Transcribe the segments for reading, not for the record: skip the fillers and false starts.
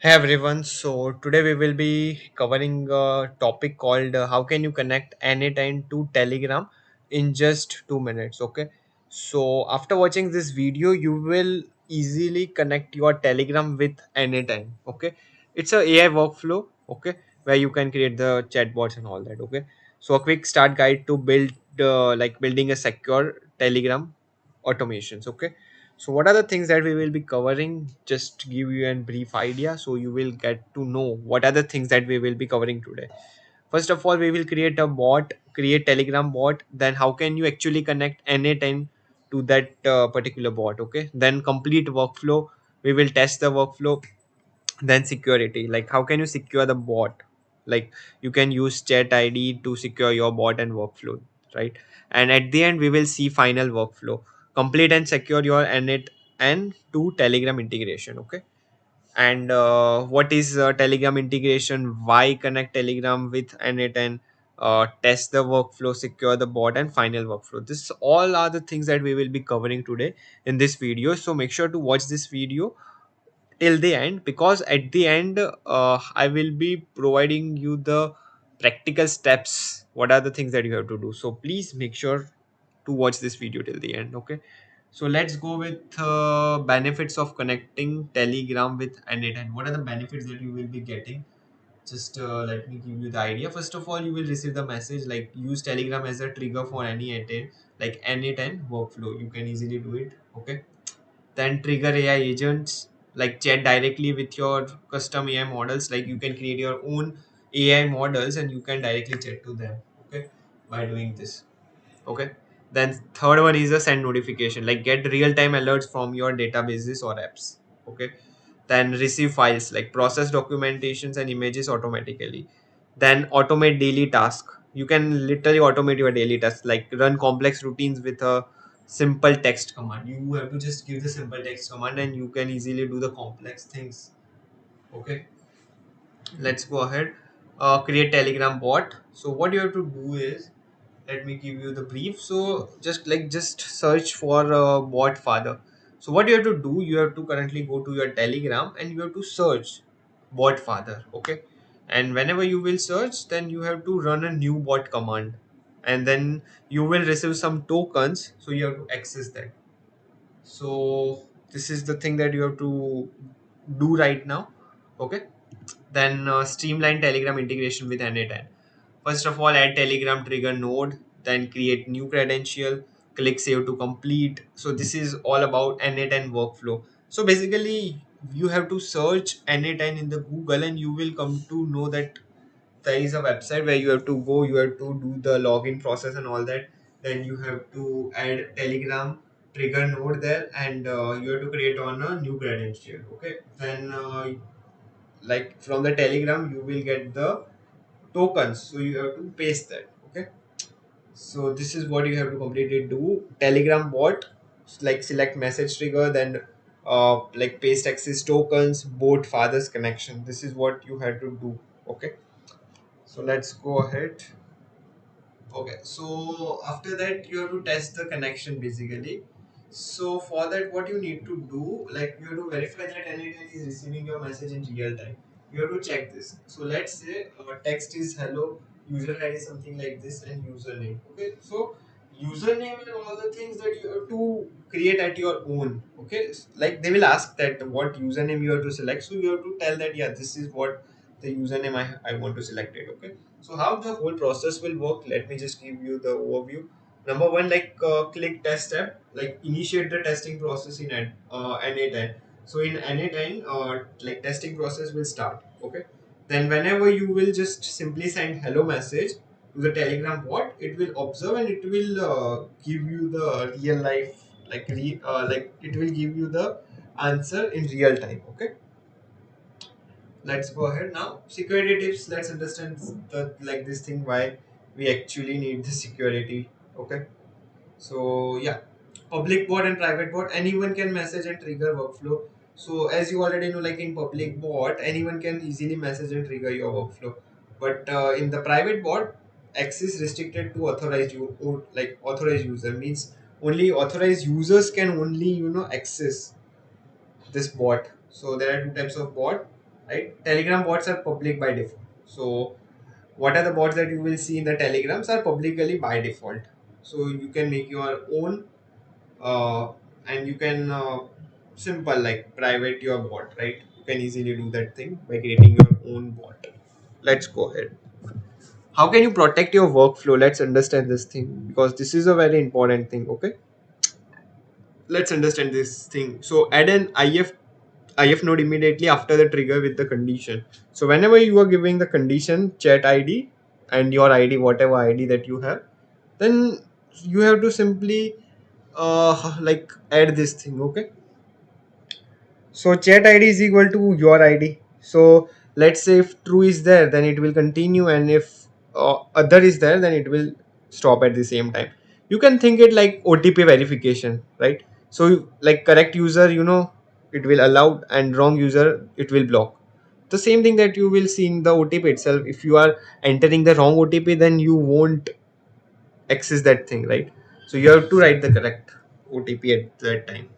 Hey everyone, so today we will be covering a topic called how can you connect n8n to Telegram in just 2 minutes. Okay, so after watching this video, you will easily connect your Telegram with n8n. Okay, it's a AI workflow. Okay, where you can create the chatbots and all that. Okay, so a quick start guide to build like building a secure Telegram automations. Okay, so what are the things that we will be covering? Just to give you a brief idea so you will get to know what are the things that we will be covering today. First of all, we will create a bot, create Telegram bot. Then how can you actually connect n8n to that particular bot? Okay, then complete workflow. We will test the workflow. Then security, like how can you secure the bot? Like you can use chat ID to secure your bot and workflow, right? And at the end we will see final workflow, complete and secure your n8 and to Telegram integration. Okay, and what is Telegram integration, why connect Telegram with n8n, test the workflow, secure the bot, and final workflow. This all are the things that we will be covering today in this video, so make sure to watch this video till the end, because at the end I will be providing you the practical steps, what are the things that you have to do. So please make sure to watch this video till the end. Okay, so let's go with benefits of connecting Telegram with n8n. What are the benefits that you will be getting? Just let me give you the idea. First of all, you will receive the message like use Telegram as a trigger for any n8n, like n8n workflow. You can easily do it. Okay, then trigger AI agents, like chat directly with your custom AI models. Like you can create your own AI models and you can directly chat to them. Okay, by doing this. Okay, then third one is a send notification, like get real time alerts from your databases or apps. Okay, then receive files, like process documentations and images automatically. Then automate daily task, you can literally automate your daily tasks, like run complex routines with a simple text command. You have to just give the simple text command and you can easily do the complex things. Okay, let's go ahead. Create Telegram bot. So what you have to do is, let me give you the brief. So just search for BotFather. So what you have to do, you have to currently go to your Telegram and you have to search BotFather. Okay, and whenever you will search, then you have to run a new bot command, and then you will receive some tokens, so you have to access that. So this is the thing that you have to do right now. Okay, then streamline Telegram integration with n8n. First of all, add Telegram trigger node, then create new credential, click save to complete. So this is all about n8n workflow. So basically, you have to search n8n in the Google and you will come to know that there is a website where you have to go, you have to do the login process and all that. Then you have to add Telegram trigger node there, and you have to create on a new credential. Okay, then like from the Telegram you will get the tokens, so you have to paste that. Okay, so this is what you have to completely do. Telegram bot, like select message trigger, then like paste access tokens, both fathers connection. This is what you have to do. Okay, so let's go ahead. Okay, so after that you have to test the connection basically. So for that, what you need to do, like you have to verify that anyone is receiving your message in real time. You have to check this. So let's say text is hello, user ID something like this, and username. Okay, so username and all the things that you have to create at your own. Okay, like they will ask that what username you have to select. So you have to tell that yeah, this is what the username I want to select it. Okay, so how the whole process will work, let me just give you the overview. Number one, like click test app, like initiate the testing process in n8n. So in n8n, like testing process will start. Okay, then whenever you will just simply send hello message to the Telegram bot, it will observe and it will give you the real life, like it will give you the answer in real time. Okay, let's go ahead now. Security tips. Let's understand the like this thing, why we actually need the security. Okay, so yeah, public bot and private bot, anyone can message and trigger workflow. So as you already know, like in public bot, anyone can easily message and trigger your workflow. But in the private bot, access restricted to authorized or like authorized user, means only authorized users can only access this bot. So there are two types of bot. right? Telegram bots are public by default. So what are the bots that you will see in the telegrams are publicly by default. So you can make your own, uh, and you can simple like private your bot, right? You can easily do that thing by creating your own bot. Let's go ahead. How can you protect your workflow? Let's understand this thing because this is a very important thing. Okay, let's understand this thing. So add an if node immediately after the trigger with the condition. So whenever you are giving the condition chat ID and your ID, whatever ID that you have, then you have to simply like add this thing. Okay, so chat ID is equal to your ID. So let's say if true is there, then it will continue, and if other is there, then it will stop at the same time. You can think it like OTP verification, right? So like correct user, it will allow, and wrong user, it will block. The same thing that you will see in the OTP itself. If you are entering the wrong OTP, then you won't access that thing, right? So you have to write the correct OTP at that time.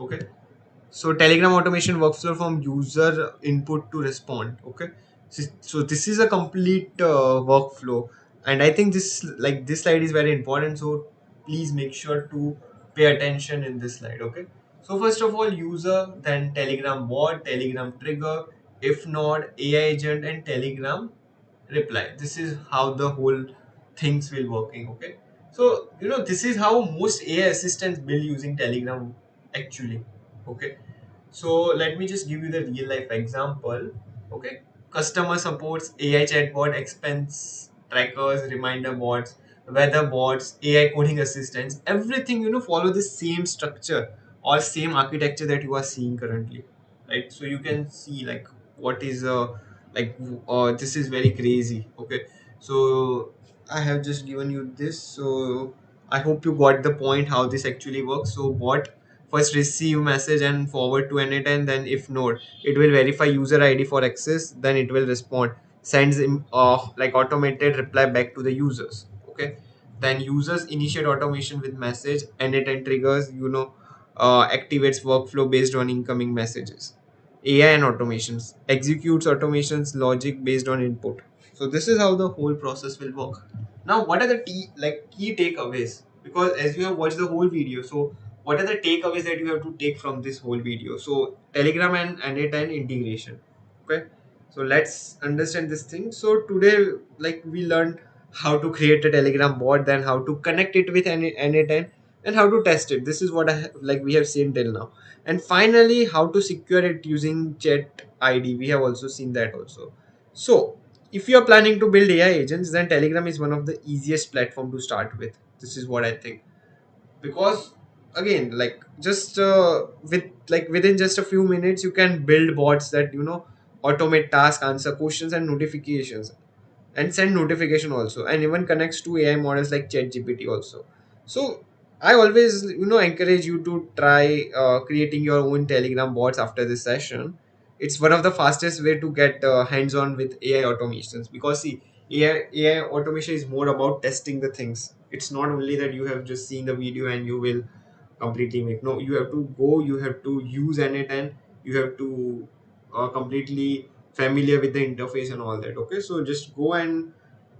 Okay. So Telegram automation workflow from user input to respond. Okay. So this is a complete workflow, and I think this slide is very important. So please make sure to pay attention in this slide. Okay. So first of all, user, then Telegram bot, Telegram trigger, if not AI agent, and Telegram reply. This is how the whole things will working. Okay. So this is how most AI assistants build using Telegram actually. Okay, so let me just give you the real life example. Okay, customer supports, AI chatbot, expense trackers, reminder bots, weather bots, AI coding assistants, everything follow the same structure or same architecture that you are seeing currently, right? So you can see like what is like this is very crazy. Okay, so I have just given you this, so I hope you got the point how this actually works. So bot first receive message and forward to n8n, then if node, it will verify user ID for access, then it will respond, sends like automated reply back to the users. Okay, then users initiate automation with message, n8n triggers, activates workflow based on incoming messages. AI and automations executes automations logic based on input. So this is how the whole process will work. Now what are the key takeaways? Because as you have watched the whole video, so what are the takeaways that you have to take from this whole video? So Telegram and n8n integration. Okay, so let's understand this thing. So today, like, we learned how to create a Telegram bot, then how to connect it with n8n, and how to test it. This is what we have seen till now. And finally, how to secure it using chat ID. We have also seen that also. So if you are planning to build AI agents, then Telegram is one of the easiest platform to start with. This is what I think. Because again, like, just within just a few minutes, you can build bots that automate tasks, answer questions, and notifications, and send notification also, and even connects to AI models like ChatGPT also. So I always encourage you to try creating your own Telegram bots after this session. It's one of the fastest way to get hands on with AI automations, because see, AI automation is more about testing the things. It's not only that you have just seen the video and you will completely make. No, you have to go, you have to use n8n, you have to completely familiar with the interface and all that. Okay, so just go and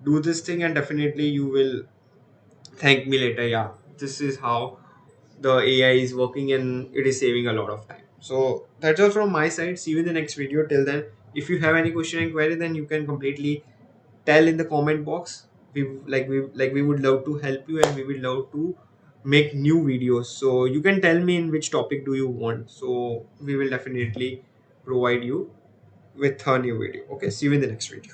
do this thing, and definitely you will thank me later. Yeah, this is how the AI is working, and it is saving a lot of time. So that's all from my side. See you in the next video. Till then, if you have any question and query, then you can completely tell in the comment box. We would love to help you, and we would love to make new videos. So you can tell me in which topic do you want, so we will definitely provide you with a new video. Okay, see you in the next video.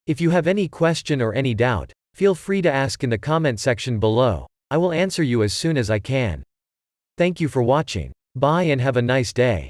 If you have any question or any doubt, feel free to ask in the comment section below. I will answer you as soon as I can. Thank you for watching. Bye and have a nice day.